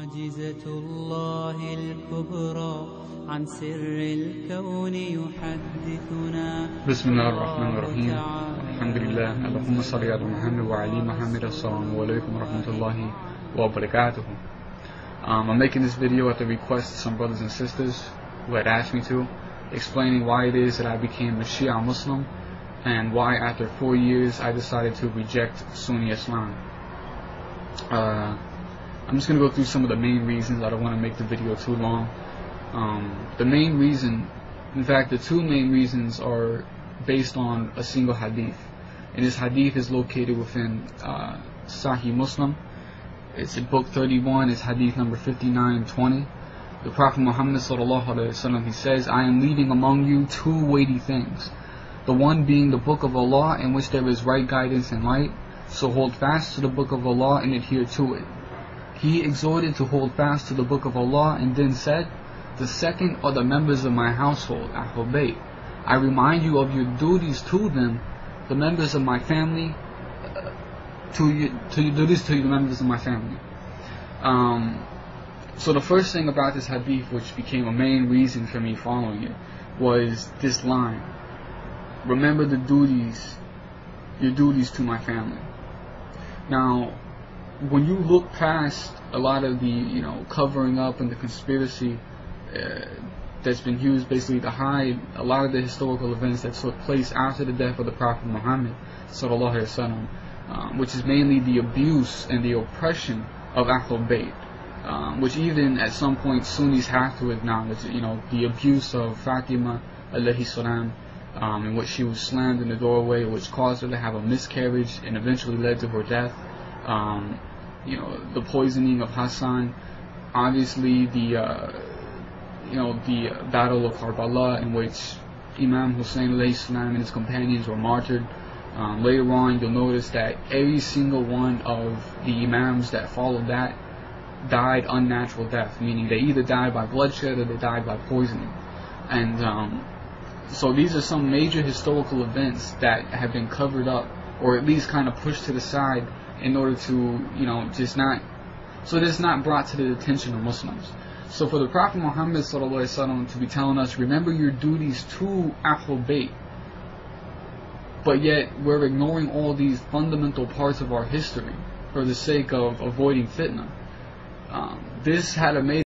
معجزة الله الكبرى عن سر الكون يحدثنا. بسم الله الرحمن الرحيم. الحمد لله. اللهم صل على محمد وعلى محمد. Assalamu alaikum wa rahmatullahi wa barakatuh. I'm making this video at the request of some brothers and sisters who had asked me to, explaining why it is that I became a Shia Muslim and why after 4 years I decided to reject Sunni Islam. I'm just going to go through some of the main reasons. I don't want to make the video too long. The main reason, in fact the two main reasons, are based on a single hadith, and this hadith is located within Sahih Muslim. It's in book 31, it's hadith number 59 and 20. The Prophet Muhammad sallallahu alaihi wasallam, he says, I am leaving among you two weighty things, the one being the book of Allah, in which there is right guidance and light, so hold fast to the book of Allah and adhere to it. He exhorted to hold fast to the book of Allah and then said, the second are the members of my household, Ahlul Bayt. I remind you of your duties to them, the members of my family, to your duties to the members of my family. So the first thing about this hadith, which became a main reason for me following it, was this line: remember the duties, your duties to my family. Now, when you look past a lot of the covering up and the conspiracy that's been used basically to hide a lot of the historical events that took place after the death of the Prophet Muhammad sallallahu alaihi wasallam, which is mainly the abuse and the oppression of Ahlul Bayt, which even at some point Sunnis have to acknowledge, the abuse of Fatima alayhi salam, in which she was slammed in the doorway, which caused her to have a miscarriage and eventually led to her death. The poisoning of Hassan, obviously the battle of Karbala, in which Imam Hussein alayhi salam and his companions were martyred. Later on, you'll notice that every single one of the imams that followed that died unnatural death, meaning they either died by bloodshed or they died by poisoning. And so these are some major historical events that have been covered up, or at least kind of pushed to the side, in order to it's not brought to the attention of Muslims. So for the Prophet Muhammad sallallahu alaihi wasallam to be telling us, remember your duties to Ahlul Bayt, but yet we're ignoring all these fundamental parts of our history for the sake of avoiding fitna, this had a major